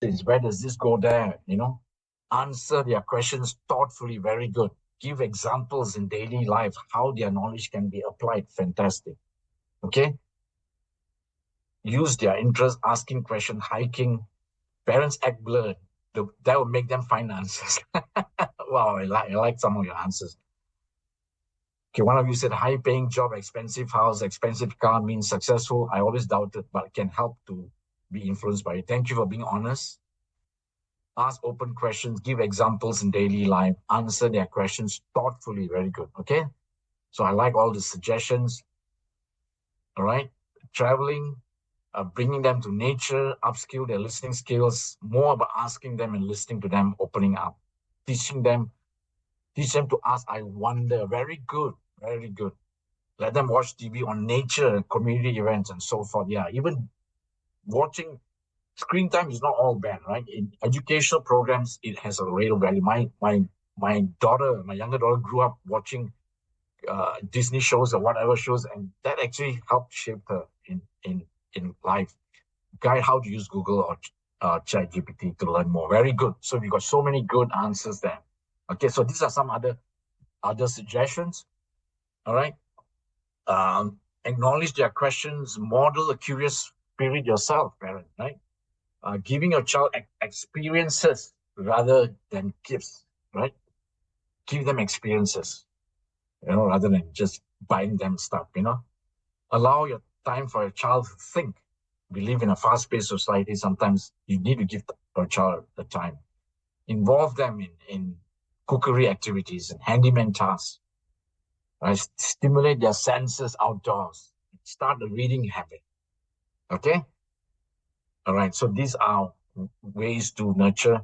this? Where does this go there? Answer their questions thoughtfully. Very good. Give examples in daily life how their knowledge can be applied. Fantastic. Okay. Use their interest, asking question, hiking. Parents act blurred. That will make them find answers. Wow, I like some of your answers. Okay, one of you said high paying job, expensive house, expensive car means successful. I always doubted, but can help to be influenced by it. Thank you for being honest. Ask open questions, give examples in daily life, answer their questions thoughtfully. Very good. Okay. So I like all the suggestions. All right. Traveling, bringing them to nature, upskill their listening skills, more about asking them and listening to them, opening up, teaching them, teach them to ask, I wonder. Very good. Very good. Let them watch TV on nature, community events, and so forth. Yeah, even watching screen time is not all bad, right? In educational programs, it has a real value. My daughter, my younger daughter, grew up watching Disney shows or whatever shows, and that actually helped shape her in life. Guide how to use Google or ChatGPT to learn more. Very good. So we got so many good answers there. Okay, so these are some other suggestions. All right. Acknowledge their questions. Model a curious spirit yourself, parent. Right. Giving your child experiences rather than gifts. Right. Give them experiences. Rather than just buying them stuff. Allow your time for your child to think. We live in a fast-paced society. Sometimes you need to give your child the time. Involve them in cookery activities and handyman tasks. Right? Stimulate their senses outdoors. Start the reading habit. Okay? All right. So these are ways to nurture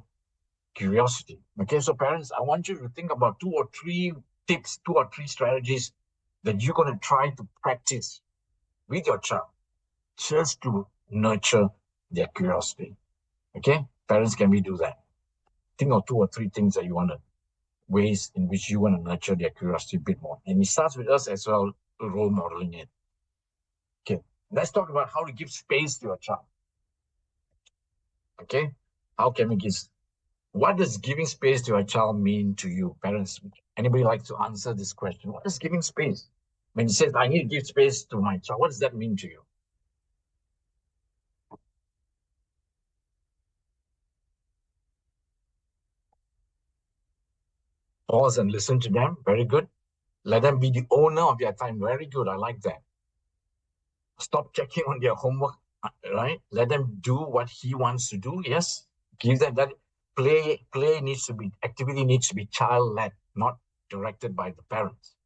curiosity. Okay. So parents, I want you to think about 2 or 3 tips, 2 or 3 strategies that you're going to try to practice with your child just to nurture their curiosity. Okay? Parents, can we do that? Think of 2 or 3 things that you want to, ways in which you want to nurture their curiosity a bit more. And it starts with us as well, role modeling it. Okay. Let's talk about how to give space to your child. Okay? How can we give, what does giving space to your child mean to you, parents? Anybody like to answer this question? What is giving space? When he says, I need to give space to my child, what does that mean to you? Pause and listen to them. Very good. Let them be the owner of their time. Very good. I like that. Stop checking on their homework, right? Let them do what he wants to do. Yes. Give them that play needs to be, activity needs to be child-led, not directed by the parents.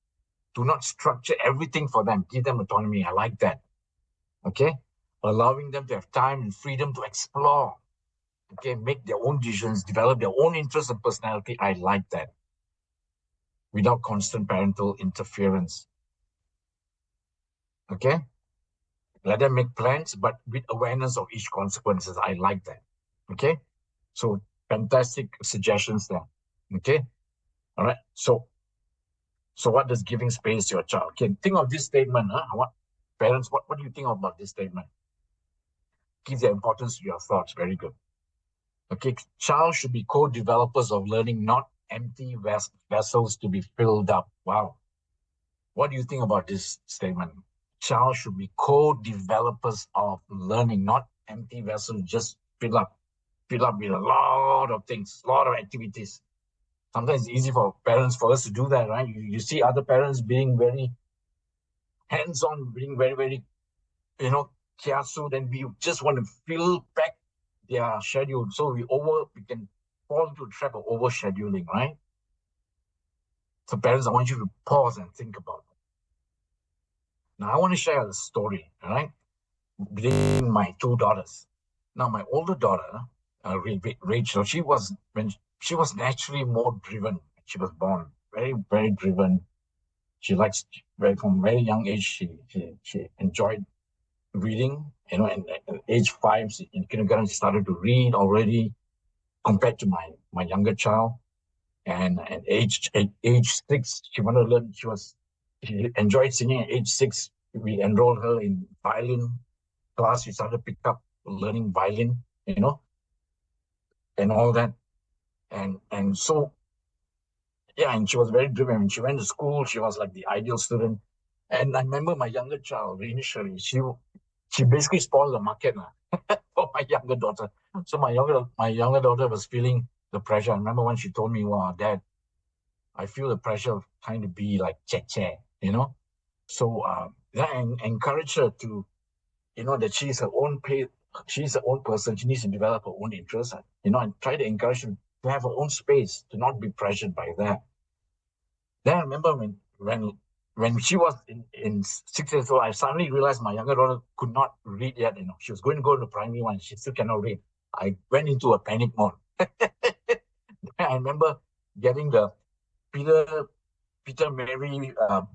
Do not structure everything for them. Give them autonomy. I like that. Okay. Allowing them to have time and freedom to explore. Okay. Make their own decisions, develop their own interests and personality. I like that. Without constant parental interference. Okay. Let them make plans, but with awareness of each consequences. I like that. Okay. So fantastic suggestions there. Okay. All right. So what does giving space to your child? Okay. Think of this statement. What parents? What do you think about this statement? Give the importance to your thoughts. Very good. Okay. Child should be co-developers of learning, not empty vessels to be filled up. Wow. What do you think about this statement? Child should be co-developers of learning, not empty vessels, just fill up with a lot of things, a lot of activities. Sometimes it's easy for parents, for us to do that, right? You see other parents being very hands-on, being very, very, kiasu, then we just want to fill back their schedule. So we can fall into a trap of overscheduling, right? So parents, I want you to pause and think about it. Now I want to share a story, all right? Between my 2 daughters. Now, my older daughter, Rachel, she was naturally more driven. She was born very, very driven. She likes from very young age. She enjoyed reading. And at age 5, in kindergarten, she started to read already, compared to my younger child. And at age 6, she wanted to learn. She enjoyed singing. At age 6, we enrolled her in violin class. She started to pick up learning violin. and all that. And so yeah, and she was very driven. When she went to school, she was like the ideal student. And I remember my younger child initially, she basically spoiled the market for my younger daughter. So my younger daughter was feeling the pressure. I remember when she told me, "Wow, Dad, I feel the pressure of trying to be like Che, you know." So yeah, and encourage her to, that she's her own person. She needs to develop her own interests, and try to encourage her to have her own space, to not be pressured by that. Then I remember when she was in 6 years old, I suddenly realized my younger daughter could not read yet. She was going to go to primary one. She still cannot read. I went into a panic mode. I remember getting the Peter Peter Mary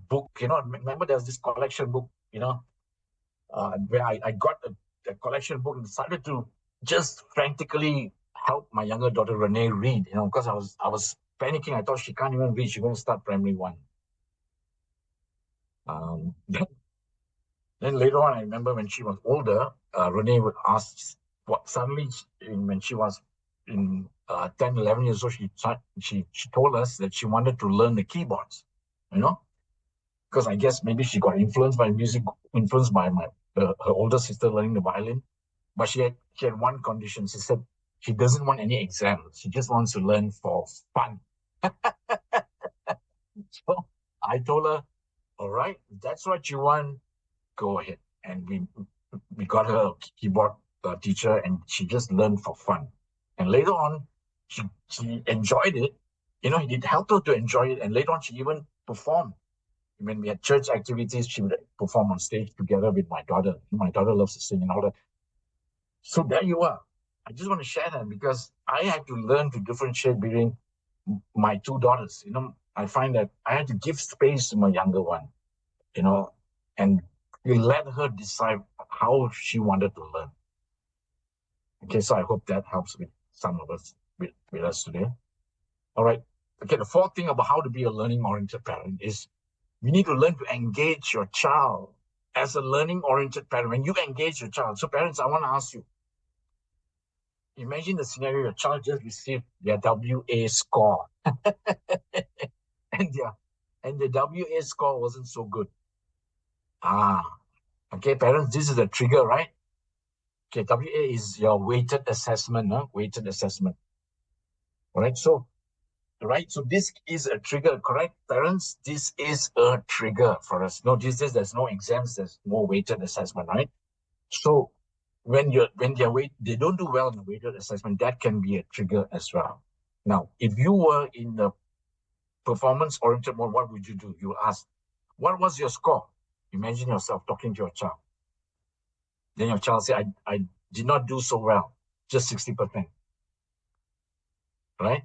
book. Remember there was this collection book. Where I got a collection book and started to just frantically help my younger daughter Renee read. Because I was panicking. I thought she can't even read. She's going to start primary one. Then later on, I remember when she was older, Renee would ask what suddenly when she was in 10, 11 years old, she told us that she wanted to learn the keyboards, you know, because I guess maybe she got influenced by music, influenced by her older sister learning the violin. But she had one condition. She said she doesn't want any exams. She just wants to learn for fun. So I told her, all right, if that's what you want, go ahead. And we got her a keyboard teacher, and she just learned for fun. And later on, she enjoyed it. It helped her to enjoy it. And later on, she even performed. When we had church activities, she would perform on stage together with my daughter. My daughter loves to sing and all that. So there you are. I just want to share that because I had to learn to differentiate between my two daughters. I find that I had to give space to my younger one, you know, and we let her decide how she wanted to learn. Okay, so I hope that helps with some of us with us today. All right. Okay, the fourth thing about how to be a learning-oriented parent is you need to learn to engage your child as a learning-oriented parent. When you engage your child, so parents, I want to ask you, imagine the scenario: your child just received their WA score, and the WA score wasn't so good. Okay, parents, this is a trigger, right? Okay, WA is your weighted assessment, weighted assessment. All right, so this is a trigger, correct, parents? This is a trigger for us. No, there's no exams, there's more weighted assessment, right? So they don't do well in the weighted assessment, that can be a trigger as well. Now, if you were in the performance-oriented mode, what would you do? You ask, what was your score? Imagine yourself talking to your child. Then your child say, I did not do so well, just 60%. Right?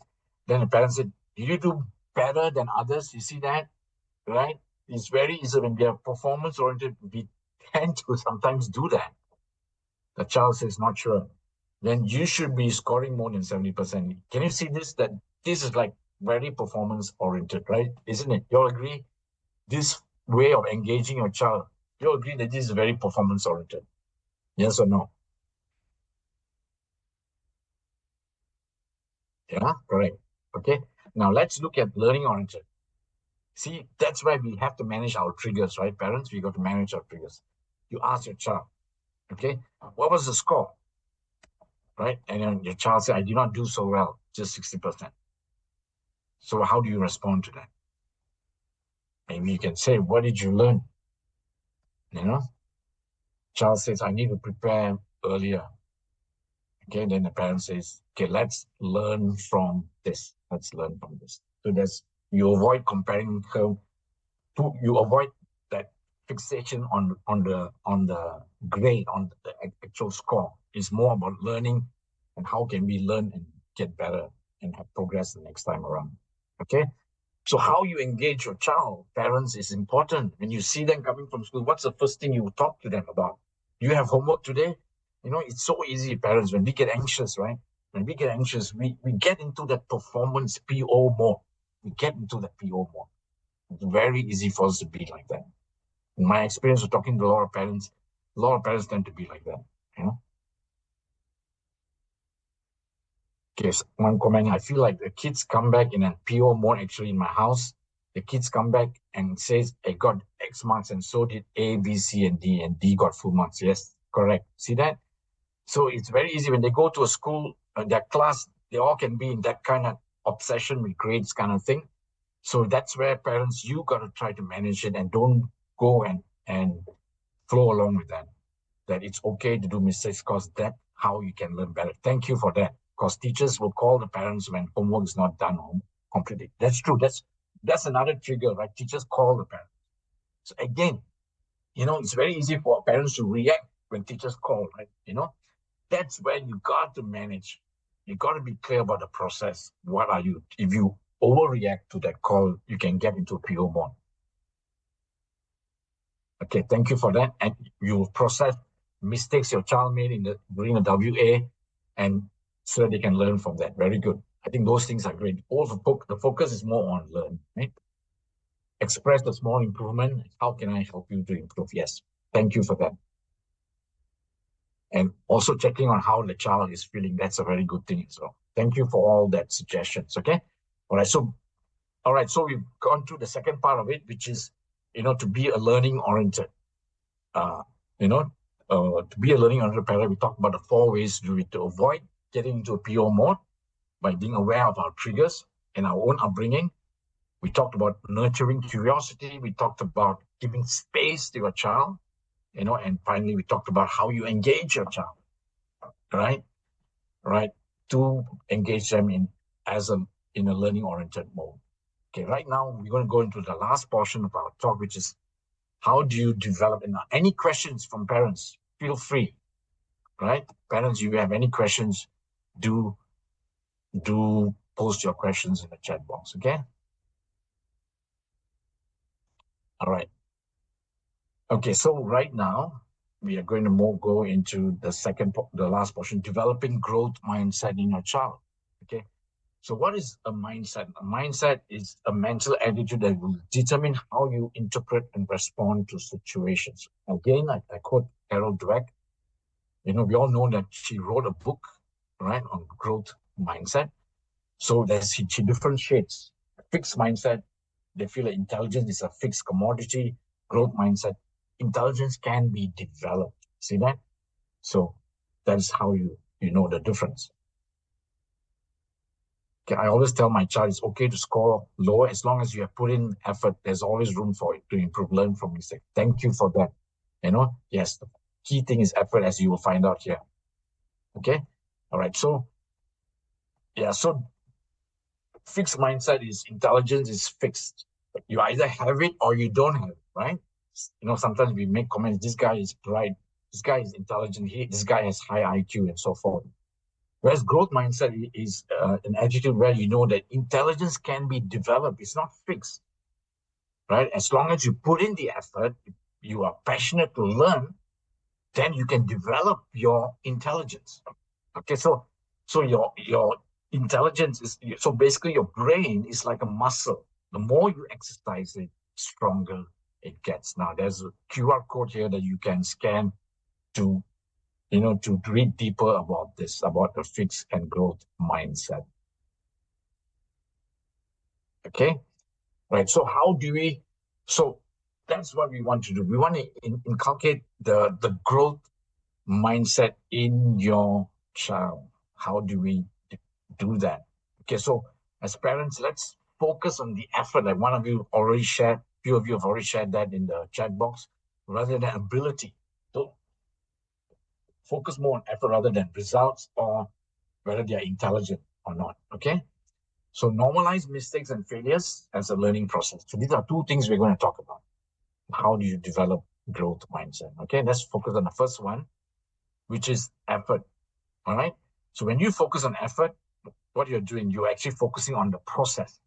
Then the parents said, did you do better than others? You see that? Right? It's very easy when we are performance-oriented, we tend to sometimes do that. The child says, not sure. Then you should be scoring more than 70%. Can you see this? That this is like very performance-oriented, right? Isn't it? You all agree? This way of engaging your child, you all agree that this is very performance-oriented? Yes or no? Yeah, correct. Okay. Now let's look at learning-oriented. See, that's why we have to manage our triggers, right? Parents, we got to manage our triggers. You ask your child, okay, what was the score? Right? And then your child said, I did not do so well, just 60%. So how do you respond to that? Maybe you can say, what did you learn? You know, child says, I need to prepare earlier. Okay, then the parent says, okay, let's learn from this. Let's learn from this. So you avoid comparing her you avoid that fixation on the grade, on the actual score. It's more about learning and how can we learn and get better and have progress the next time around. Okay. So how you engage your child, parents, is important. When you see them coming from school, what's the first thing you talk to them about? Do you have homework today? It's so easy, parents, when we get anxious, right? When we get anxious, we get into that performance PO mode. We get into that PO mode. It's very easy for us to be like that. In my experience of talking to a lot of parents tend to be like that. Okay, so one comment, I feel like the kids come back in a PO mode actually in my house. The kids come back and says, I got X marks and so did A, B, C, and D got full marks. Yes, correct. See that? So it's very easy when they go to a school, their class, they all can be in that kind of obsession with grades kind of thing. So that's where parents, you got to try to manage it and don't go and flow along with that. That it's okay to do mistakes because that's how you can learn better. Thank you for that. Because teachers will call the parents when homework is not done home completely. That's true. That's another trigger, right? Teachers call the parents. So again, it's very easy for parents to react when teachers call, right? That's where you got to manage. You got to be clear about the process. What are you? If you overreact to that call, you can get into a PO mode. Okay, thank you for that. And you process mistakes your child made during the WA, and so that they can learn from that. Very good. I think those things are great. All the focus is more on learn, right? Express the small improvement. How can I help you to improve? Yes, thank you for that. And also checking on how the child is feeling. That's a very good thing as well. Thank you for all that suggestions. Okay. All right. So we've gone through the second part of it, which is, to be a learning oriented. Uh, to be a learning oriented parent, we talked about the 4 ways to do it, to avoid getting into a PO mode by being aware of our triggers and our own upbringing. We talked about nurturing curiosity. We talked about giving space to your child, and finally we talked about how you engage your child, right? Right? To engage them in a learning oriented mode. Okay, right now we're going to go into the last portion of our talk, which is how do you develop? And any questions from parents, feel free, right? Parents, if you have any questions, do post your questions in the chat box, okay? All right. Okay, so right now we are going to go into the last portion, developing growth mindset in your child. Okay, so what is a mindset? A mindset is a mental attitude that will determine how you interpret and respond to situations. Again, I quote Carol Dweck. We all know that she wrote a book, right, on growth mindset. So she differentiates fixed mindset. They feel that intelligence is a fixed commodity. Growth mindset, intelligence can be developed. See that? So that's how you know the difference. Okay, I always tell my child it's okay to score lower as long as you have put in effort. There's always room for it to improve, learn from mistakes. Thank you for that. Yes, the key thing is effort, as you will find out here. Okay, all right. So fixed mindset is intelligence is fixed. You either have it or you don't have it, right? Sometimes we make comments, this guy is bright, this guy is intelligent, this guy has high IQ and so forth. Whereas growth mindset is an attitude where you know that intelligence can be developed. It's not fixed, right? As long as you put in the effort, you are passionate to learn, then you can develop your intelligence. Okay, so your intelligence is so basically your brain is like a muscle. The more you exercise it, stronger it gets. Now there's a QR code here that you can scan to to read deeper about this, about the fixed and growth mindset. Okay, right. So that's what we want to do. We want to inculcate the growth mindset in your child. How do we do that? Okay, so as parents, let's focus on the effort. Like one of you already shared, few of you have already shared that in the chat box, rather than ability. So focus more on effort rather than results or whether they are intelligent or not. Okay, so normalize mistakes and failures as a learning process. So these are two things we're going to talk about. How do you develop growth mindset? Okay, let's focus on the first one, which is effort. All right. So when you focus on effort, what you're doing, you're actually focusing on the process.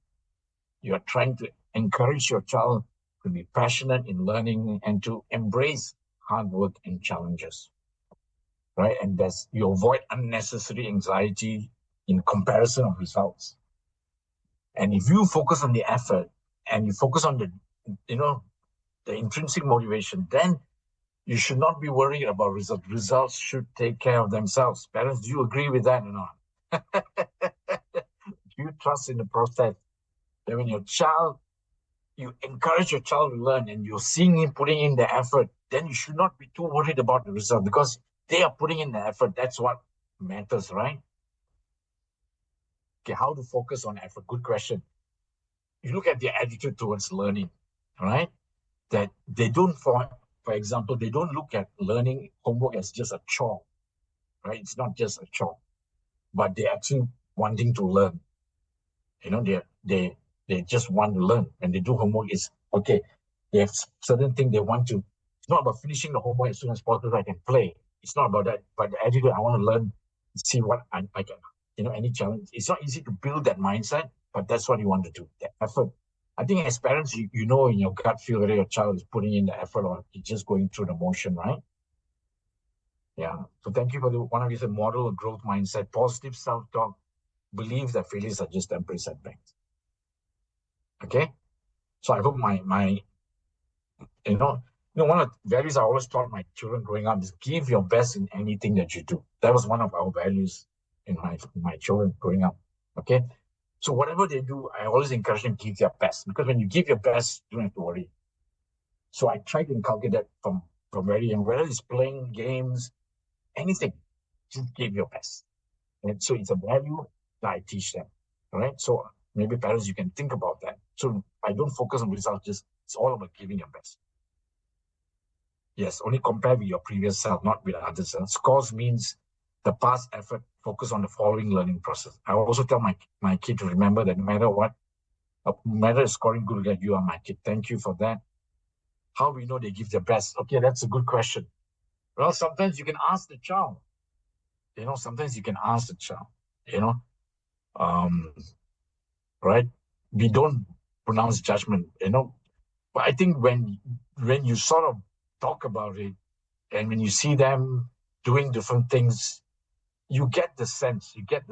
You are trying to encourage your child to be passionate in learning and to embrace hard work and challenges, right? And you avoid unnecessary anxiety in comparison of results. And if you focus on the effort and you focus on the intrinsic motivation, then you should not be worried about results. Results should take care of themselves. Parents, do you agree with that or not? you trust in the process? That when you encourage your child to learn and you're seeing him putting in the effort, then you should not be too worried about the result because they are putting in the effort. That's what matters, right? Okay, how to focus on effort? Good question. You look at their attitude towards learning, right? That they don't, for example, they don't look at learning homework as just a chore, right? It's not just a chore, but they're actually wanting to learn. You know, they just want to learn. When they do homework, is okay. They have certain thing they want to. It's not about finishing the homework as soon as possible. I can play. It's not about that. But the attitude, I want to learn, see what I can. You know, any challenge. It's not easy to build that mindset, but that's what you want to do. The effort. I think as parents, you know in your gut feel whether your child is putting in the effort or just going through the motion, right? Yeah. So thank you for the one of you said model growth mindset, positive self-talk, believe that failures are just temporary setbacks. Okay. So I hope my one of the values I always taught my children growing up is give your best in anything that you do. That was one of our values in my children growing up. Okay. So whatever they do, I always encourage them to give their best because when you give your best, you don't have to worry. So I try to inculcate that from very young, whether it's playing games, anything, just give your best. And so it's a value that I teach them. All right. So maybe parents, you can think about that. So I don't focus on results, just it's all about giving your best. Yes, only compare with your previous self, not with others. Scores means the past effort, focus on the following learning process. I also tell my kid to remember that no matter what, no matter scoring good, that you are my kid. Thank you for that. How we know they give their best? Okay, that's a good question. Well, sometimes you can ask the child. Sometimes you can ask the child. You know, um, right? We don't pronounce judgment. But I think when you sort of talk about it, and when you see them doing different things, you get the sense, you get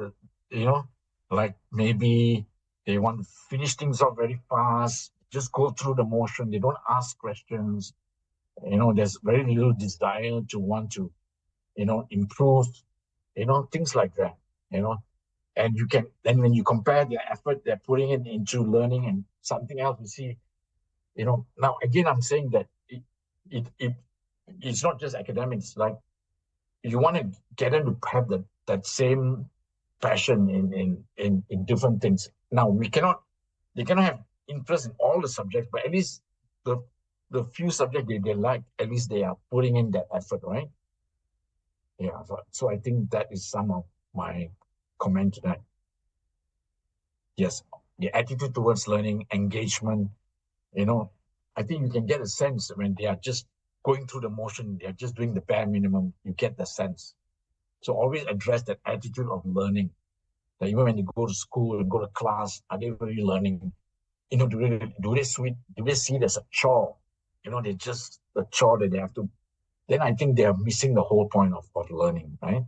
like maybe they want to finish things off very fast, just go through the motion. They don't ask questions. There's very little desire to want to, improve, things like that, you know. And you can, then when you compare their effort they're putting it into learning and something else, you see, now again, I'm saying that it's not just academics. Like you want to get them to have that same passion in different things. Now they cannot have interest in all the subjects, but at least the few subjects they like, at least they are putting in that effort, right? Yeah. So I think that is some of my comment to that. Yes, the attitude towards learning, engagement, you know, I think you can get a sense when they are just going through the motion, they're just doing the bare minimum, you get the sense. So always address that attitude of learning. That even when you go to school and go to class, are they really learning? Do they see it as a chore? They're just a chore that they have to. Then I think they are missing the whole point of learning, right?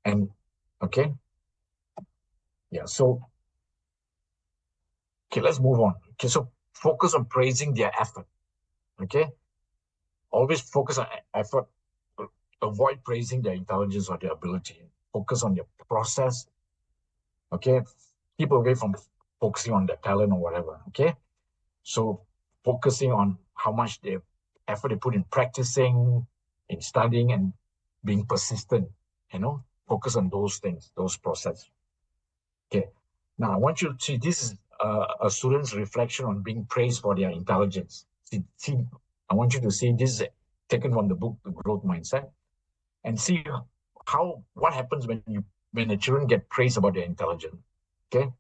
And okay, yeah. So okay, let's move on. Okay, so focus on praising their effort. Okay, always focus on effort. Avoid praising their intelligence or their ability. Focus on their process. Okay, keep away from focusing on their talent or whatever. Okay, so focusing on how much effort they put in practicing, in studying, and being persistent. Focus on those things, those processes. Okay. Now I want you to see this is a student's reflection on being praised for their intelligence. See, I want you to see this is taken from the book The Growth Mindset, and see what happens when the children get praised about their intelligence. Okay.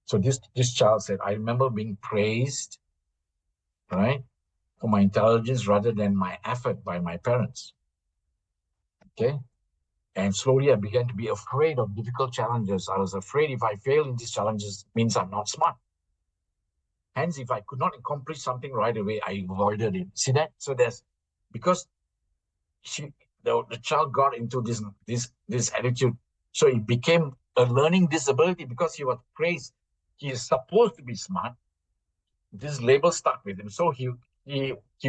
So this child said, I remember being praised, right, for my intelligence rather than my effort by my parents. Okay. And slowly I began to be afraid of difficult challenges. I was afraid if I fail in these challenges, means I'm not smart. Hence, if I could not accomplish something right away, I avoided it. See that? So because the child got into this attitude, so it became a learning disability because he was praised. He is supposed to be smart. This label stuck with him, so he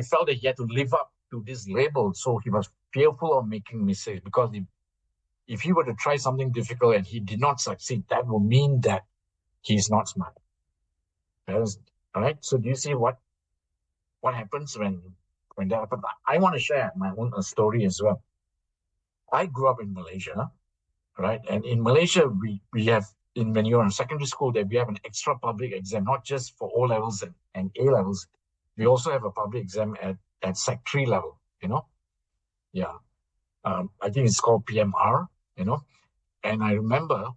felt that he had to live up to this label. So he was fearful of making mistakes because if he were to try something difficult and he did not succeed, that would mean that he's not smart. Parents, all right. So do you see what happens when that happens? I want to share my own story as well. I grew up in Malaysia, right? And in Malaysia, we have when you're in secondary school, that we have an extra public exam, not just for O levels and A levels. We also have a public exam at Sec 3 level, Yeah. I think it's called PMR, And I remember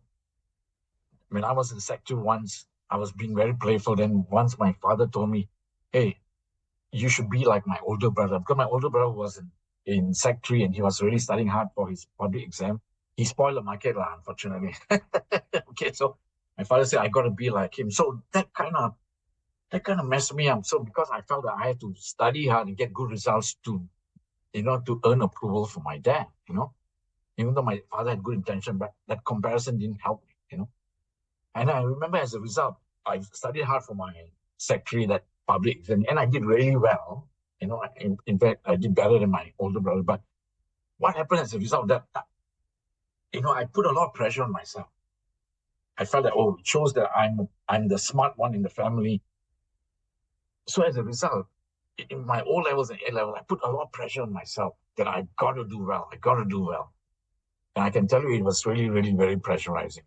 when I was in Sec 2 once, I was being very playful. Then once my father told me, hey, you should be like my older brother. Because my older brother was in Sec 3 and he was really studying hard for his public exam. He spoiled the market, unfortunately. Okay, so my father said, I got to be like him. So that kind of messed me up. So because I felt that I had to study hard and get good results to earn approval from my dad, even though my father had good intention, but that comparison didn't help me. And I remember as a result, I studied hard for my Sec 3, that public exam, and I did really well. In fact, I did better than my older brother. But what happened as a result of that, I put a lot of pressure on myself. I felt that, it shows that I'm the smart one in the family. So as a result, in my O levels and A level, I put a lot of pressure on myself that I got to do well. I got to do well. And I can tell you, it was really, really very pressurizing.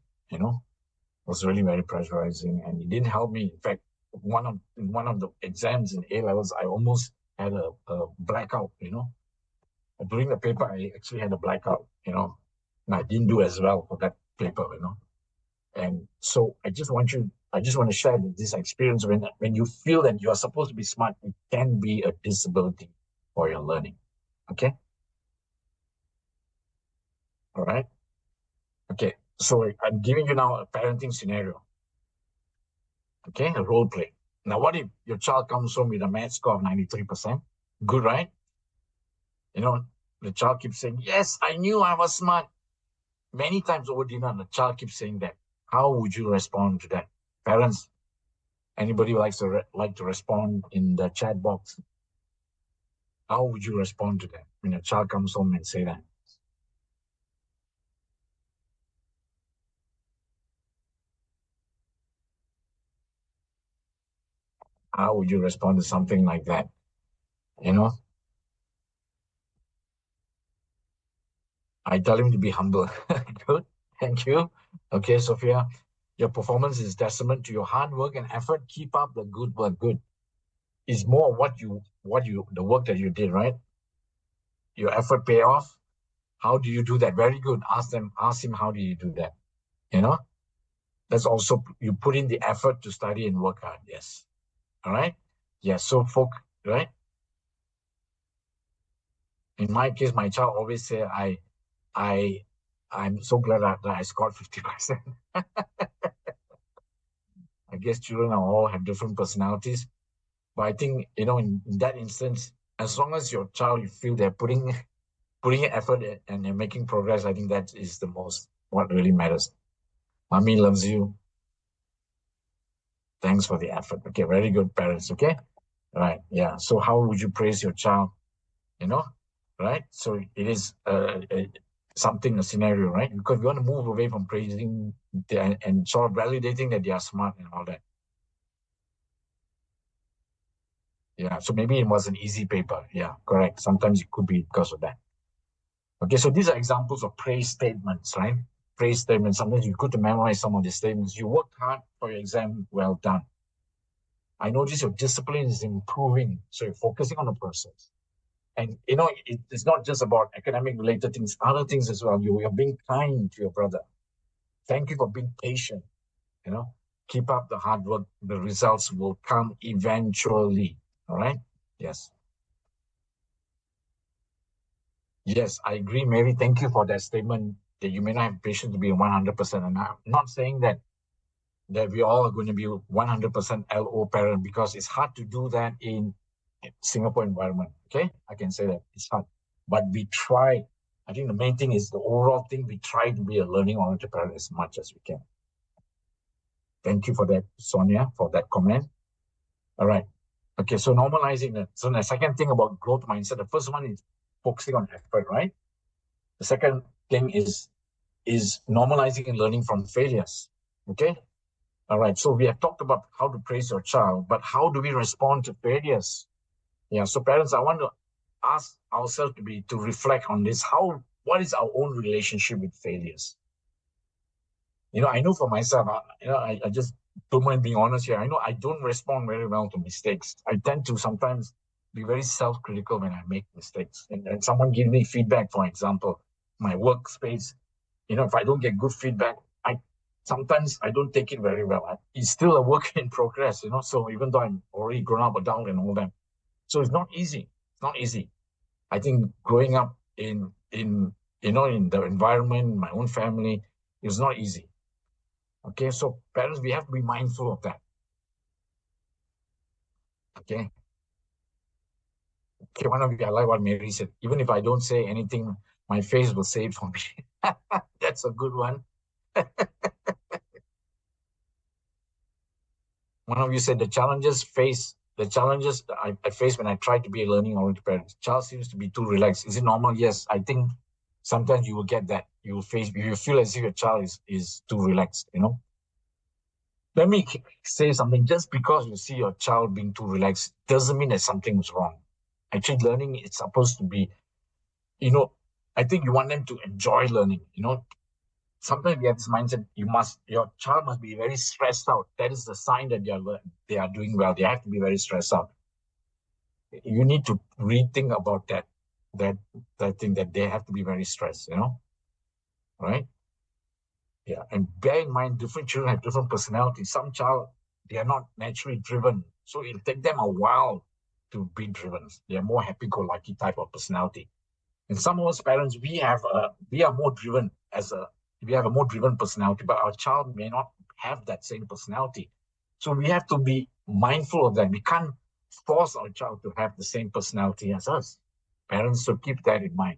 Was really very pressurizing, and it didn't help me. In fact, one of the exams in A levels, I almost had a blackout. During the paper, I actually had a blackout. And I didn't do as well for that paper. And so I just want to share this experience when you feel that you are supposed to be smart, it can be a disability for your learning. Okay. All right. Okay. So I'm giving you now a parenting scenario. Okay, a role play. Now, what if your child comes home with a math score of 93%? Good, right? The child keeps saying, yes, I knew I was smart. Many times over dinner, the child keeps saying that. How would you respond to that? Parents, anybody likes to like to respond in the chat box? How would you respond to that when a child comes home and say that? How would you respond to something like that? I tell him to be humble. Good. Thank you. Okay, Sophia, your performance is testament to your hard work and effort. Keep up the good work. Good. It's more the work that you did, right? Your effort pay off. How do you do that? Very good. Ask him, how do you do that? You know, that's also, you put in the effort to study and work hard. Yes. All right. Yes. So right? In my case, my child always say, I, I'm so glad that I scored 50%. I guess children are all have different personalities. But I think, in that instance, as long as your child, you feel they're putting in effort and they're making progress, I think that is the most, what really matters. Mommy loves you. Thanks for the effort. Okay, very good, parents. Okay. Right. Yeah. So how would you praise your child? You know, right? So it is a scenario, right? Because we want to move away from praising and sort of validating that they are smart and all that. Yeah. So maybe it was an easy paper. Yeah, correct. Sometimes it could be because of that. Okay. So these are examples of praise statements, right? Praise statements. Sometimes you good to memorize some of the statements. You worked hard for your exam. Well done. I notice your discipline is improving. So you're focusing on the process. And it's not just about academic related things, other things as well. You're being kind to your brother. Thank you for being patient. You know, keep up the hard work. The results will come eventually. All right. Yes. Yes, I agree, Mary. Thank you for that statement that you may not have patience to be 100%. And I'm not saying that we all are going to be 100% LO parent, because it's hard to do that in Singapore environment. Okay, I can say that it's hard, but we try. I think the main thing is the overall thing. We try to be a learning oriented parent as much as we can. Thank you for that, Sonia, for that comment. All right. Okay, so normalizing that. So the second thing about growth mindset, the first one is focusing on effort, right? The second thing is is normalizing and learning from failures. Okay. All right. So we have talked about how to praise your child, but how do we respond to failures? Yeah. So parents, I want to ask ourselves to reflect on this. What is our own relationship with failures? I know for myself, I just don't mind being honest here. I know I don't respond very well to mistakes. I tend to sometimes be very self-critical when I make mistakes. And someone gives me feedback, for example, my workspace, if I don't get good feedback, sometimes I don't take it very well. It's still a work in progress, So even though I'm already grown up adult and all that, so it's not easy. It's not easy. I think growing up in the environment, my own family, is not easy. Okay, so parents, we have to be mindful of that. Okay. Okay, one of you, I like what Mary said. Even if I don't say anything, my face will say it for me. That's a good one. One of you said the challenges I face when I try to be a learning oriented parent. Child seems to be too relaxed. Is it normal? Yes, I think sometimes you will get that. You feel as if your child is too relaxed. Let me say something. Just because you see your child being too relaxed doesn't mean that something is wrong. Actually, learning is supposed to be, I think you want them to enjoy learning. Sometimes we have this mindset, your child must be very stressed out. That is the sign that they are doing well. They have to be very stressed out. You need to rethink about that that thing that they have to be very stressed, right? Yeah, and bear in mind, different children have different personalities. Some child, they are not naturally driven, so it'll take them a while to be driven. They are more happy-go-lucky type of personality. And some of us parents, we are more driven we have a more driven personality, but our child may not have that same personality. So we have to be mindful of that. We can't force our child to have the same personality as us. Parents should keep that in mind.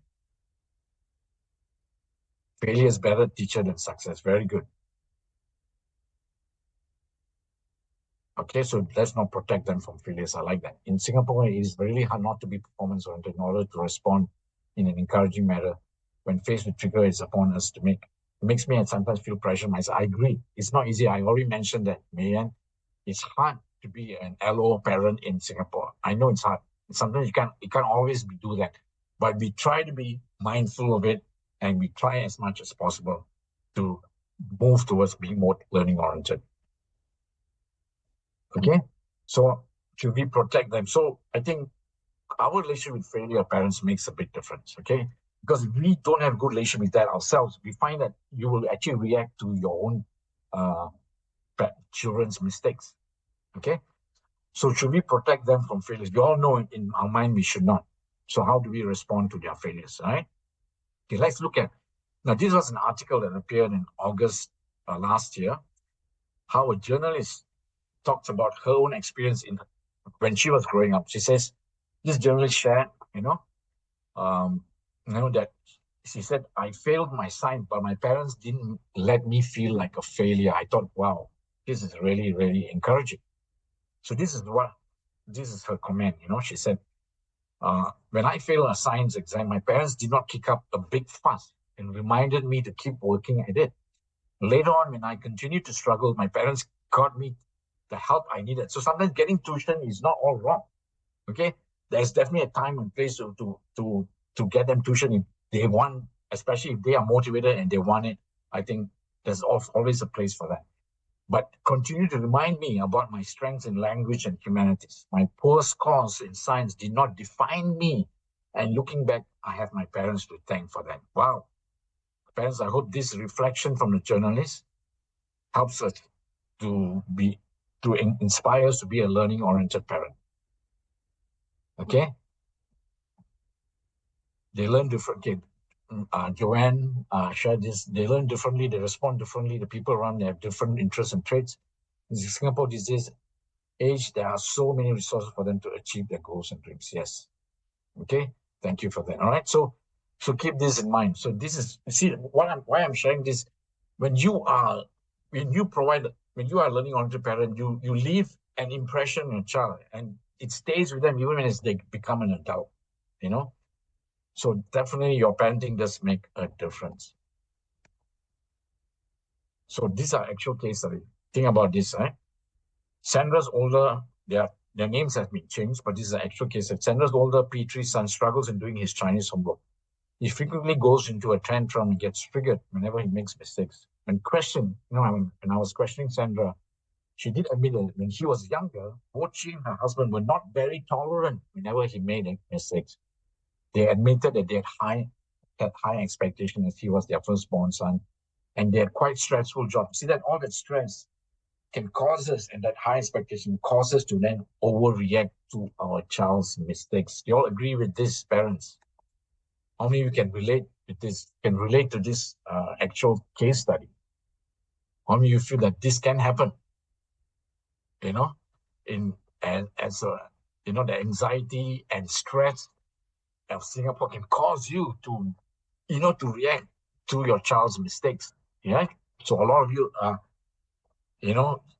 Failure is better teacher than success. Very good. Okay, so let's not protect them from failures. I like that. In Singapore, it is really hard not to be performance oriented in order to respond in an encouraging manner when faced with trigger is upon us to make. It makes me sometimes feel pressure myself. I agree. It's not easy. I already mentioned that, Mayan. It's hard to be an LO parent in Singapore. I know it's hard. Sometimes you can't always do that. But we try to be mindful of it and we try as much as possible to move towards being more learning oriented. Okay. So should we protect them? So I think our relationship with failure parents makes a big difference. Okay. Because if we don't have a good relationship with that ourselves, we find that you will actually react to your own uh, children's mistakes. Okay. So should we protect them from failures? We all know in our mind we should not. So how do we respond to their failures? Right. Okay. Let's look at now. This was an article that appeared in August last year. How a journalist talks about her own experience when she was growing up. She says this journalist shared, um, that she said, I failed my science, but my parents didn't let me feel like a failure. I thought, wow, this is really, really encouraging. So this is her comment. She said, when I failed a science exam, my parents did not kick up a big fuss and reminded me to keep working at it. Later on, when I continued to struggle, my parents got me the help I needed. So sometimes getting tuition is not all wrong. Okay, there's definitely a time and place to get them tuition if they want, especially if they are motivated and they want it. I think there's always a place for that. But continue to remind me about my strengths in language and humanities. My poor scores in science did not define me. And looking back, I have my parents to thank for that. Wow. Parents, I hope this reflection from the journalist helps us to be to inspire us to be a learning oriented parent. Okay, they learn different. Okay. Joanne shared this. They learn differently. They respond differently. The people around them have different interests and traits. In Singapore these days, age, there are so many resources for them to achieve their goals and dreams. Yes. Okay. Thank you for that. All right. So keep this in mind. So this is why I'm sharing this. When you are when you are learning oriented parent, you leave an impression on your child and it stays with them even as they become an adult. You know, so definitely your parenting does make a difference. So these are actual case studies. Think about this, right? Sandra's older, their names have been changed, but this is an actual case. Sandra's older P3 son struggles in doing his Chinese homework. He frequently goes into a tantrum and gets triggered whenever he makes mistakes. When questioned, when I was questioning Sandra, she did admit that when she was younger, both she and her husband were not very tolerant whenever he made mistakes. They admitted that they had high expectations as he was their firstborn son, and they had quite stressful jobs. See that all that stress can cause us, and that high expectation causes us to then overreact to our child's mistakes. Do you all agree with this, parents? How many of you can relate with this? Can relate to this actual case study? How many of you feel that this can happen? You know, as a the anxiety and stress of Singapore can cause you to to react to your child's mistakes. Yeah. So a lot of you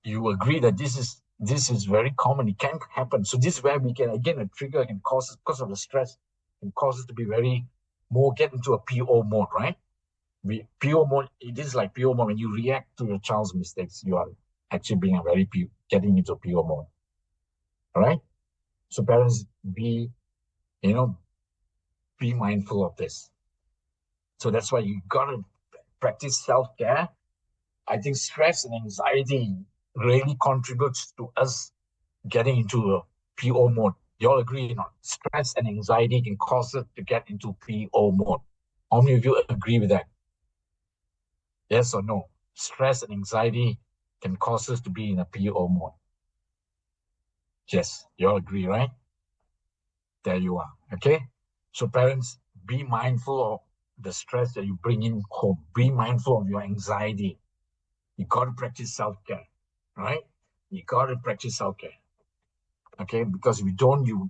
you agree that this is very common. It can happen. So this is where we can again a trigger can cause because of the stress can cause us to be very more get into a PO mode, right? PO mode, it is like PO mode. When you react to your child's mistakes, you are actually being getting into PO mode. All right. So parents be mindful of this. So that's why you gotta practice self-care. I think stress and anxiety really contributes to us getting into a PO mode. You all agree or not? Stress and anxiety can cause us to get into PO mode. How many of you agree with that? Yes or no? Stress and anxiety can cause us to be in a PO mode. Yes, you all agree, right? There you are. Okay. So parents, be mindful of the stress that you bring in home. Be mindful of your anxiety. You got to practice self-care, right? You got to practice self-care. Okay, because if you don't, you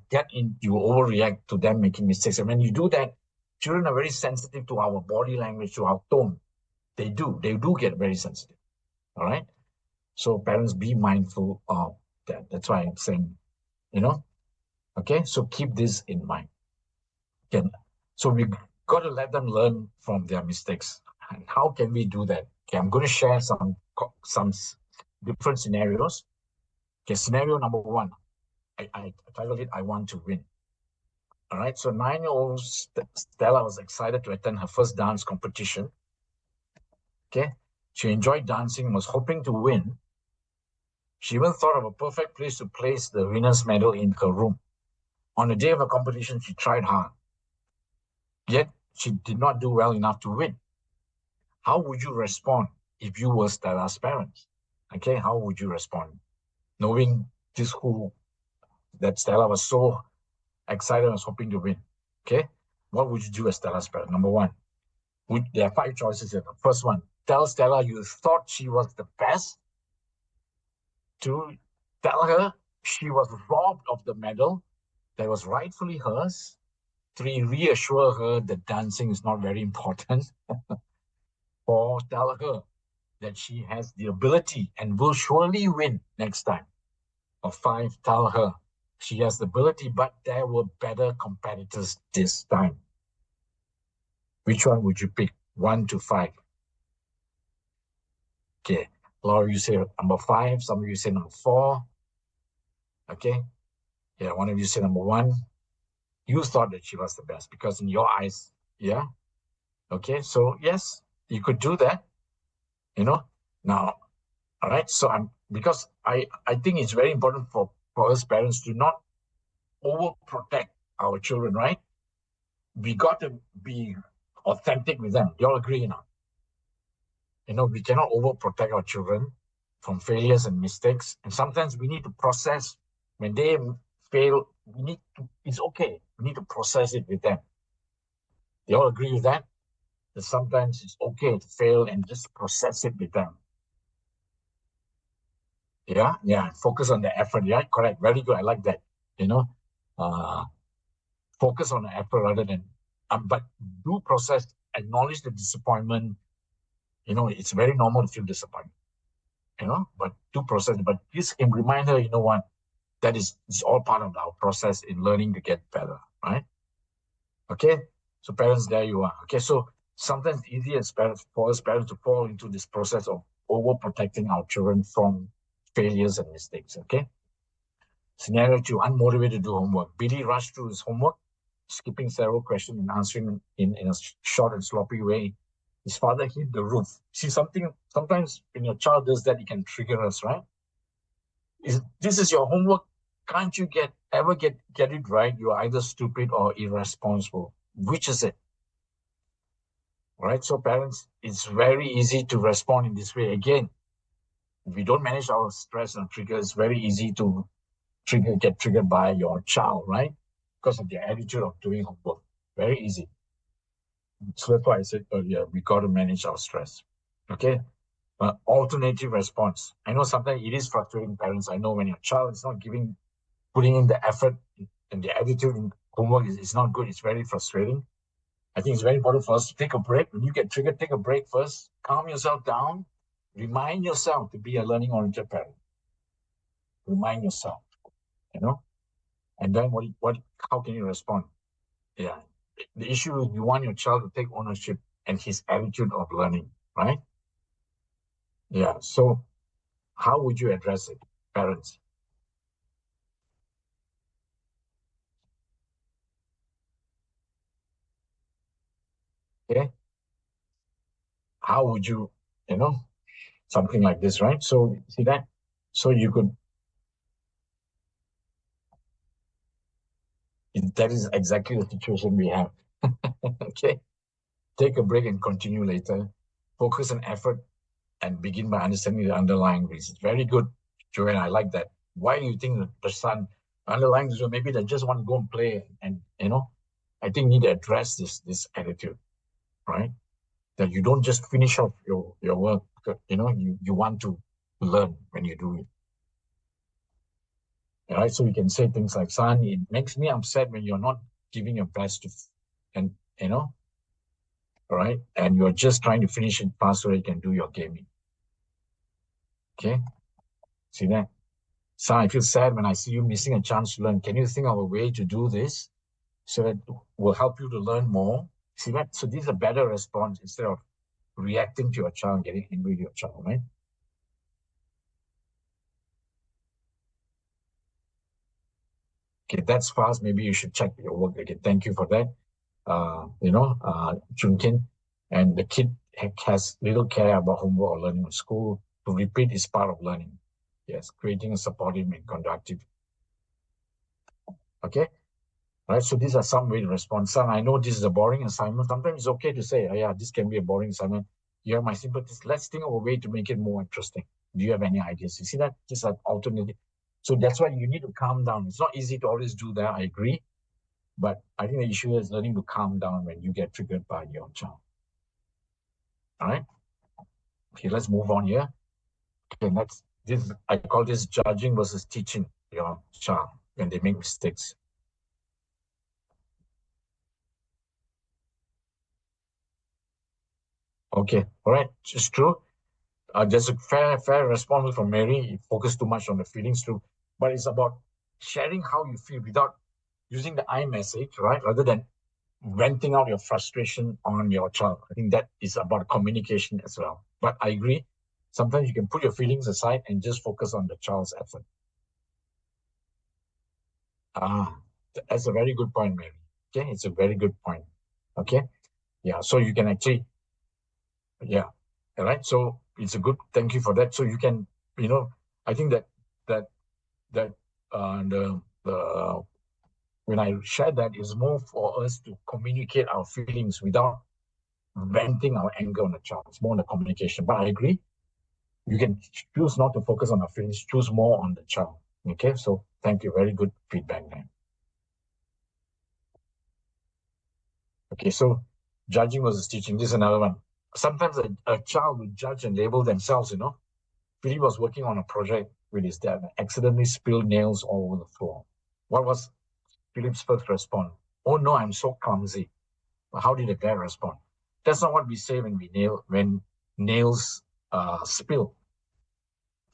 overreact to them making mistakes. And when you do that, children are very sensitive to our body language, to our tone. They do get very sensitive. All right. So parents, be mindful of that. That's why I'm saying, okay. So keep this in mind. Okay. So we got to let them learn from their mistakes. And how can we do that? Okay, I'm going to share some different scenarios. Okay, scenario number one. I titled it, I Want to Win. All right, so 9-year-old Stella was excited to attend her first dance competition. Okay, she enjoyed dancing, was hoping to win. She even thought of a perfect place to place the winner's medal in her room. On the day of the competition, she tried hard, yet she did not do well enough to win. How would you respond if you were Stella's parents? Okay, how would you respond? Knowing that Stella was so excited and was hoping to win. Okay, what would you do as Stella's parent? Number one, there are 5 choices here. The first one, tell Stella you thought she was the best. 2, tell her she was robbed of the medal that was rightfully hers. 3, reassure her that dancing is not very important. 4, tell her that she has the ability and will surely win next time. Or 5, tell her she has the ability, but there were better competitors this time. Which one would you pick? 1 to 5. Okay. A lot of you say number 5. Some of you say number 4. Okay. Yeah. One of you say number 1. You thought that she was the best because in your eyes, yeah. Okay. So yes, you could do that. Now, all right. So because I think it's very important for us parents to not overprotect our children, right? We got to be authentic with them. You all agree, we cannot overprotect our children from failures and mistakes. And sometimes we need to process when they fail. It's okay. We need to process it with them. You all agree with that? That sometimes it's okay to fail and just process it with them. Yeah. Focus on the effort. Yeah, correct. Very good. I like that. Focus on the effort rather than, but do process, acknowledge the disappointment. It's very normal to feel disappointed. But do process. But please can remind her, what, that is all part of our process in learning to get better, right? Okay. So parents, there you are. Okay. So sometimes it's easy for us parents to fall into this process of overprotecting our children from failures and mistakes. Okay. Scenario 2, unmotivated to do homework. Billy rushed through his homework, skipping several questions and answering in a short and sloppy way. His father hit the roof. See, sometimes when your child does that, it can trigger us, right? This is your homework. Can't you ever get it right? You're either stupid or irresponsible. Which is it? All right. So parents, it's very easy to respond in this way. Again, if we don't manage our stress and trigger, it's very easy to get triggered by your child, right? Because of their attitude of doing homework. Very easy. So that's why I said earlier, we got to manage our stress. Okay. Alternative response. I know sometimes it is frustrating, parents. I know when your child is not putting in the effort and the attitude in homework is not good. It's very frustrating. I think it's very important for us to take a break. When you get triggered, take a break first, calm yourself down, remind yourself to be a learning oriented parent. Remind yourself, you know, and then how can you respond? Yeah. The issue is you want your child to take ownership and his attitude of learning, right? Yeah. So how would you address it, parents? Okay. How would you, something like this, right? So see that? So you could, that is exactly the situation we have. Okay. Take a break and continue later. Focus on effort and begin by understanding the underlying reasons. Very good, Joanne. I like that. Why do you think that the son underlying reason? Maybe they just want to go and play, and I think need to address this attitude, right? That you don't just finish off your work. You want to learn when you do it. All right, so we can say things like, "Son, it makes me upset when you're not giving your best to, and all right, and you're just trying to finish it fast so you can do your gaming." Okay, see that? Son, I feel sad when I see you missing a chance to learn. Can you think of a way to do this so that will help you to learn more? See that? So this is a better response instead of reacting to your child and getting angry with your child, right? Okay, that's fast. Maybe you should check your work again. Thank you for that. Chunkin, and the kid has little care about homework or learning in school. To repeat is part of learning. Yes, creating a supportive and conductive. Okay, right. So these are some way to respond. Son, I know this is a boring assignment. Sometimes it's okay to say, "Oh, yeah, this can be a boring assignment. You have my sympathies. Let's think of a way to make it more interesting. Do you have any ideas?" You see that? Just an alternative. So that's why you need to calm down. It's not easy to always do that. I agree. But I think the issue is learning to calm down when you get triggered by your child. All right. Okay, let's move on here. Okay, next. I call this judging versus teaching your child when they make mistakes. Okay, all right, it's true. There's a fair response from Mary. You focus too much on the feelings too, but it's about sharing how you feel without using the I message, right? Rather than venting out your frustration on your child. I think that is about communication as well. But I agree. Sometimes you can put your feelings aside and just focus on the child's effort. Ah, that's a very good point, Mary. Okay, it's a very good point. Okay, yeah. So you can actually, yeah, all right. So it's a good. Thank you for that. So you can, I think that that the when I share that is more for us to communicate our feelings without venting our anger on the child. It's more on the communication. But I agree. You can choose not to focus on our feelings. Choose more on the child. Okay. So thank you. Very good feedback there. Okay, so judging versus teaching. This is another one. Sometimes a child will judge and label themselves. Philip was working on a project with his dad and accidentally spilled nails all over the floor. What was Philip's first response? "Oh no, I'm so clumsy." But how did the dad respond? That's not what we say when nails spill.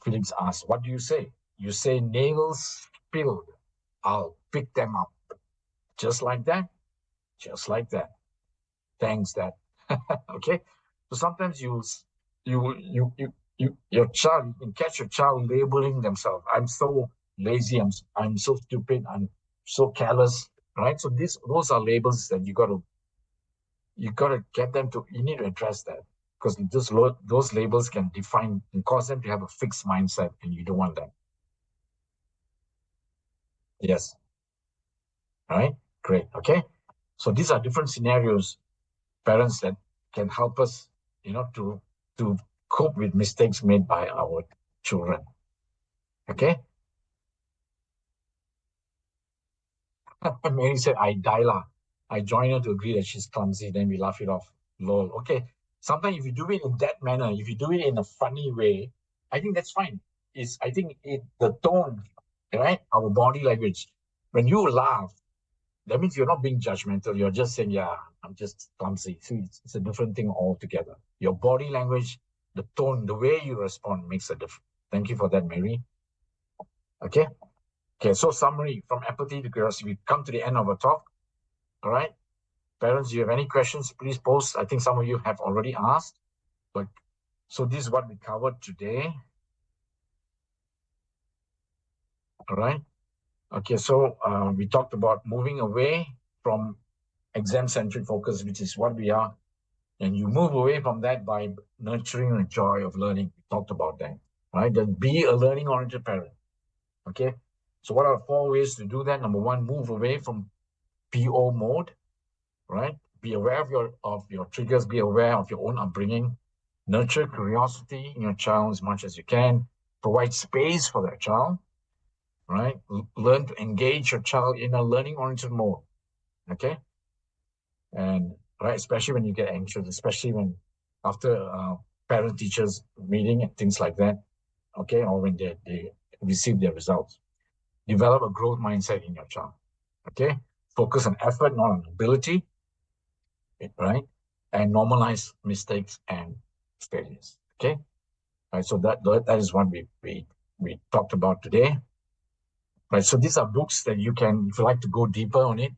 Phillips asked, "What do you say?" "You say nails spilled. I'll pick them up." Just like that. Just like that. Thanks, Dad. Okay. So sometimes you your child, you can catch your child labeling themselves. I'm so lazy. I'm so stupid. I'm so careless. Right. So those are labels that you gotta get them to. You need to address that because those labels can define and cause them to have a fixed mindset, and you don't want that. Yes. All right. Great. Okay. So these are different scenarios, parents, that can help us, to cope with mistakes made by our children. Okay. Mary said, I die lah. I join her to agree that she's clumsy. Then we laugh it off. Lol. Okay. Sometimes if you do it in that manner, if you do it in a funny way, I think that's fine. I think the tone, right? Our body language. When you laugh, that means you're not being judgmental. You're just saying, yeah, I'm just clumsy. See, it's a different thing altogether. Your body language, the tone, the way you respond makes a difference. Thank you for that, Mary. Okay. Okay. So summary from apathy to curiosity. We come to the end of our talk. All right. Parents, do you have any questions? Please post. I think some of you have already asked. But so this is what we covered today. All right. Okay. So we talked about moving away from exam-centric focus, which is what we are. And you move away from that by nurturing the joy of learning. We talked about that. Right. Then be a learning-oriented parent. Okay. So what are 4 ways to do that? Number 1, move away from PO mode. Right? Be aware of your triggers, be aware of your own upbringing, nurture curiosity in your child as much as you can, provide space for that child, right? Learn to engage your child in a learning-oriented mode, okay? And right, especially when you get anxious, especially when after parent-teachers meeting and things like that, okay, or when they receive their results. Develop a growth mindset in your child, okay? Focus on effort, not on ability, right? And normalize mistakes and failures. Okay. Right. So that is what we talked about today. Right. So these are books that you can, if you like to go deeper on it.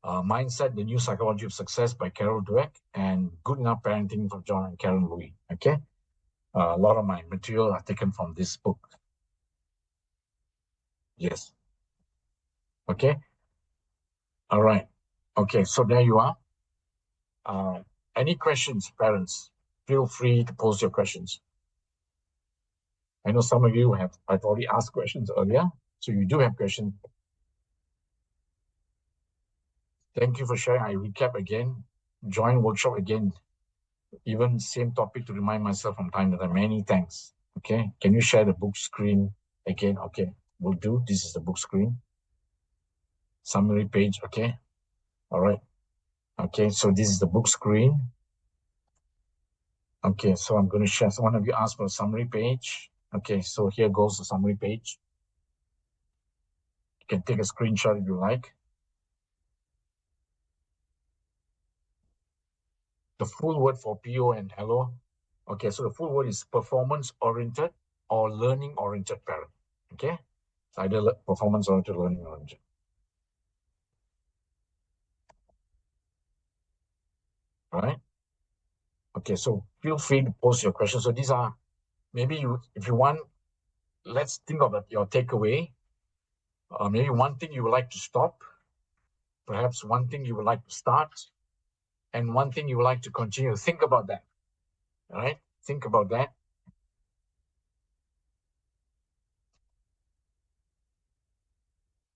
Mindset: The New Psychology of Success by Carol Dweck, and Good Enough Parenting from John and Karen Louis. Okay. A lot of my material are taken from this book. Yes. Okay. All right. Okay. So there you are. Any questions, parents? Feel free to post your questions. I know some of you I've already asked questions earlier, so you do have questions. Thank you for sharing. I recap again, join workshop again, even same topic to remind myself from time to time. Many thanks. Okay, can you share the book screen again? Okay, will do. This is the book screen. Summary page. Okay, all right. Okay, so this is the book screen. Okay, so I'm going to share. So one of you asked for a summary page. Okay, so here goes the summary page. You can take a screenshot if you like. The full word for PO and LO. Okay, so the full word is performance-oriented or learning-oriented parent. Okay, it's either performance-oriented or learning-oriented. All right. Okay, so feel free to post your questions. So these are, maybe if you want, let's think of your takeaway. Maybe one thing you would like to stop, perhaps one thing you would like to start, and one thing you would like to continue. Think about that. All right, think about that.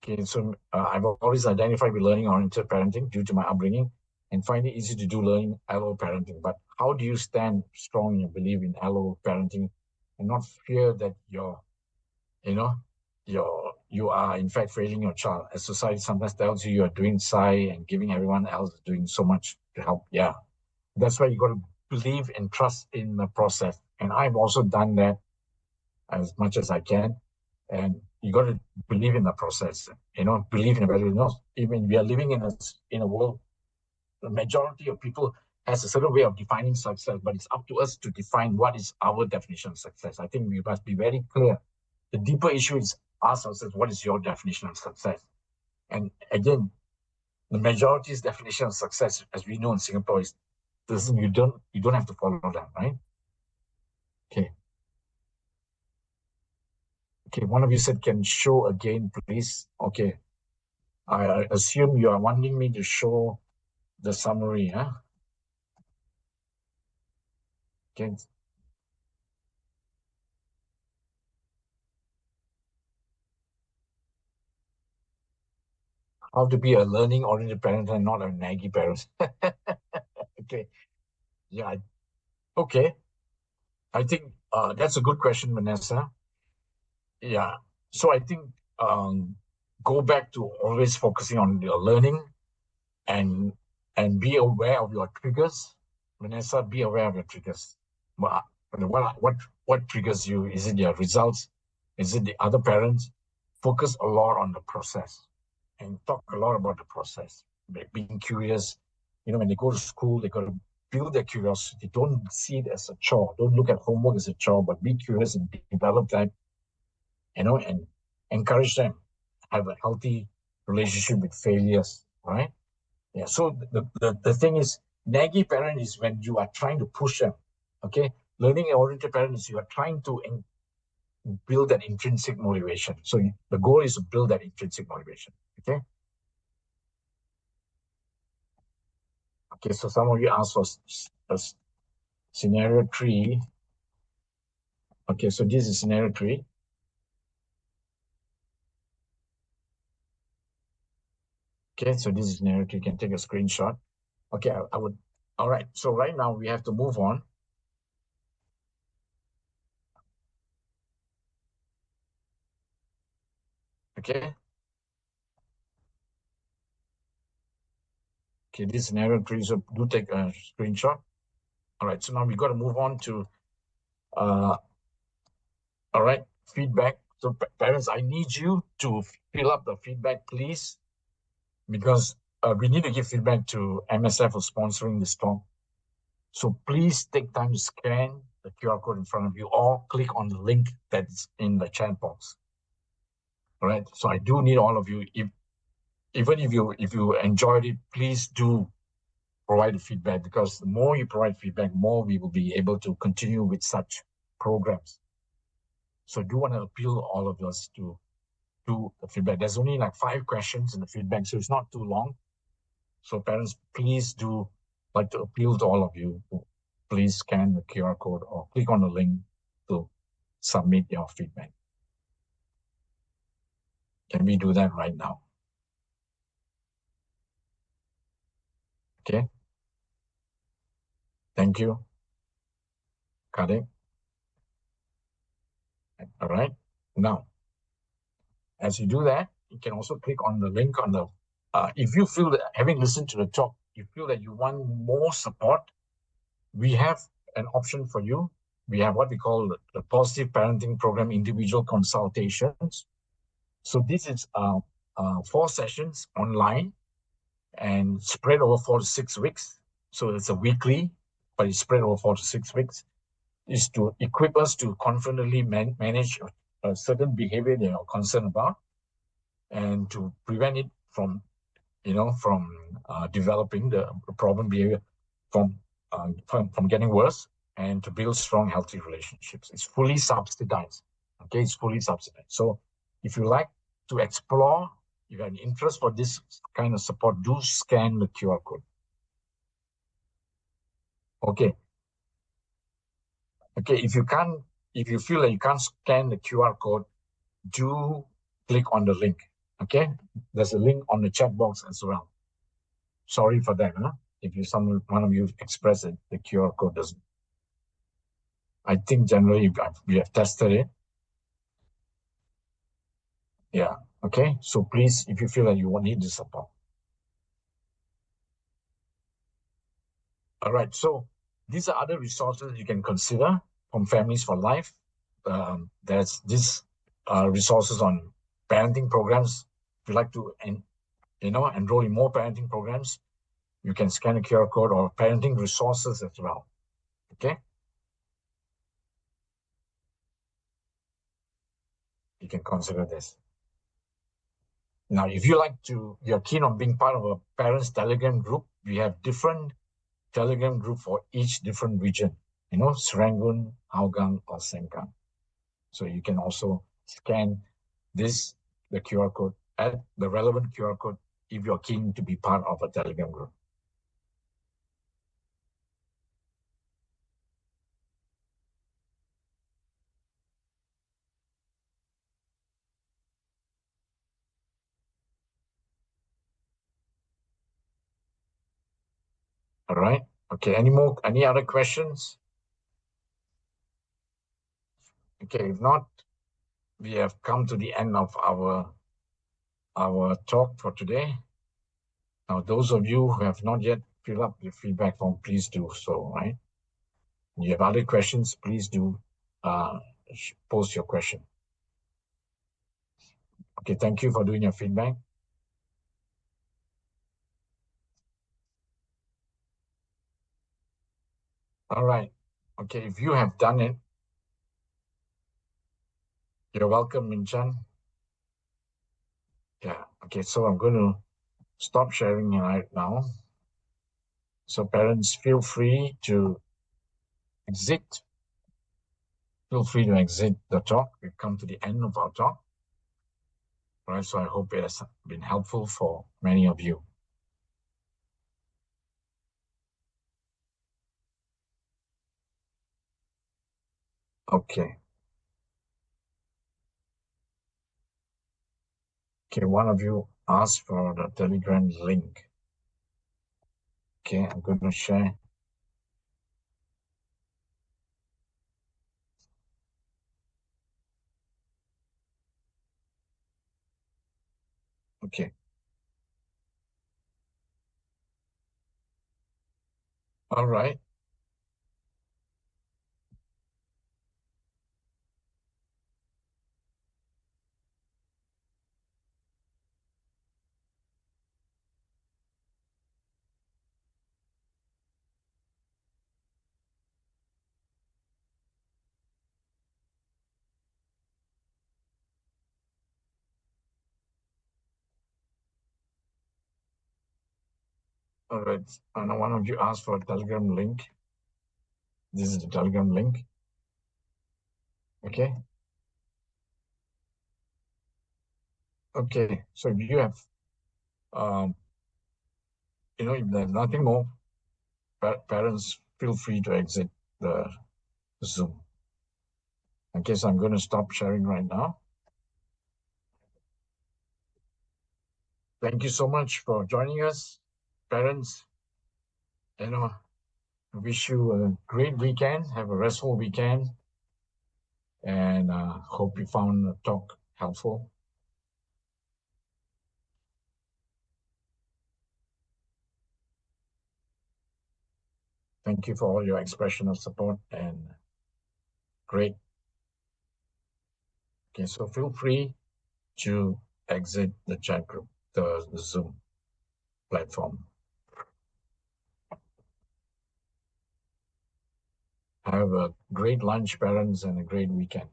Okay, so I've always identified with learning-oriented parenting due to my upbringing and find it easy to do learning LO parenting. But how do you stand strong in your belief in LO parenting and not fear that you know, you are in fact failing your child? As society sometimes tells you are doing PSI and giving everyone else doing so much to help. Yeah, that's why you got to believe and trust in the process. And I've also done that as much as I can. And you got to believe in the process, believe in the value. Even we are living in a world, the majority of people has a certain way of defining success, but it's up to us to define what is our definition of success. I think we must be very clear. The deeper issue is ask ourselves, what is your definition of success? And again, the majority's definition of success, as we know in Singapore, is doesn't you don't have to follow that, right? Okay. Okay, one of you said, can show again, please. Okay, I assume you are wanting me to show the summary, huh? Okay. How to be a learning-oriented parent and not a naggy parent. Okay, yeah, okay. I think that's a good question, Vanessa. Yeah. So I think um, go back to always focusing on your learning and be aware of your triggers. Vanessa, be aware of your triggers. What what triggers you? Is it your results? Is it the other parents? Focus a lot on the process and talk a lot about the process. Being curious. You know, when they go to school, they got to build their curiosity. Don't see it as a chore. Don't look at homework as a chore, but be curious and develop that, and encourage them have a healthy relationship with failures, right? Yeah. So the thing is, naggy parent is when you are trying to push them. Okay. Learning oriented parent is you are trying to build that intrinsic motivation. So the goal is to build that intrinsic motivation. Okay. Okay. So some of you asked for scenario 3. Okay. So this is scenario 3. Okay. So this is scenario 3. You can take a screenshot. Okay. I would. All right. So right now we have to move on. Okay. Okay, this scenario 3, so do take a screenshot. All right, so now we got to move on to, uh, all right, feedback. So parents, I need you to fill up the feedback, please, because we need to give feedback to MSF for sponsoring this talk. So please take time to scan the QR code in front of you or click on the link that's in the chat box. All right, so I do need all of you. Even if you enjoyed it, please do provide feedback, because the more you provide feedback, more we will be able to continue with such programs. So I do want to appeal to all of us to do the feedback. There's only like 5 questions in the feedback, so it's not too long. So parents, please do like to appeal to all of you to please scan the QR code or click on the link to submit your feedback. Can we do that right now? Okay. Thank you, Kadek. All right. Now, as you do that, you can also click on the link on the, if you feel that having listened to the talk, you feel that you want more support, we have an option for you. We have what we call the Positive Parenting Program individual consultations. So this is 4 sessions online and spread over 4 to 6 weeks. So it's a weekly, but it's spread over 4 to 6 weeks. Is to equip us to confidently manage a certain behavior they are concerned about, and to prevent it from developing the problem behavior from getting worse, and to build strong, healthy relationships. It's fully subsidized. Okay, it's fully subsidized. So if you like to explore, if you have an interest for this kind of support, do scan the QR code. Okay. Okay, if you feel that you can't scan the QR code, do click on the link. Okay, there's a link on the chat box as well. Sorry for that, huh? If one of you expressed it, the QR code doesn't. I think generally we have tested it. Yeah. Okay. So please, if you feel that you need the support. All right. So these are other resources you can consider from Families for Life. There's these resources on parenting programs. If you like to enroll in more parenting programs, you can scan a QR code, or parenting resources as well. Okay. You can consider this. Now, if you're keen on being part of a parents Telegram group, we have different Telegram group for each different region, Serangoon, Hougang, or Sengkang. So you can also scan this, the QR code, add the relevant QR code if you're keen to be part of a Telegram group. All right. Okay. Any other questions? Okay. If not, we have come to the end of our talk for today. Now, those of you who have not yet filled up the feedback form, please do so, right? If you have other questions, please do post your question. Okay, thank you for doing your feedback. All right. Okay, if you have done it, you're welcome, Min Chan. Yeah, okay, so I'm going to stop sharing right now. So parents, feel free to exit. Feel free to exit the talk. We've come to the end of our talk. All right, so I hope it has been helpful for many of you. Okay. Okay, one of you asked for the Telegram link. Okay, I'm going to share. Okay. All right. All right. I know one of you asked for a Telegram link. This is the Telegram link. Okay. Okay. So if you have, if there's nothing more, parents, feel free to exit the Zoom. Okay, so I'm going to stop sharing right now. Thank you so much for joining us, parents. I wish you a great weekend. Have a restful weekend, and hope you found the talk helpful. Thank you for all your expression of support and great. Okay, so feel free to exit the chat group, the Zoom platform. Have a great lunch, parents, and a great weekend.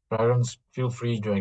Parents, feel free to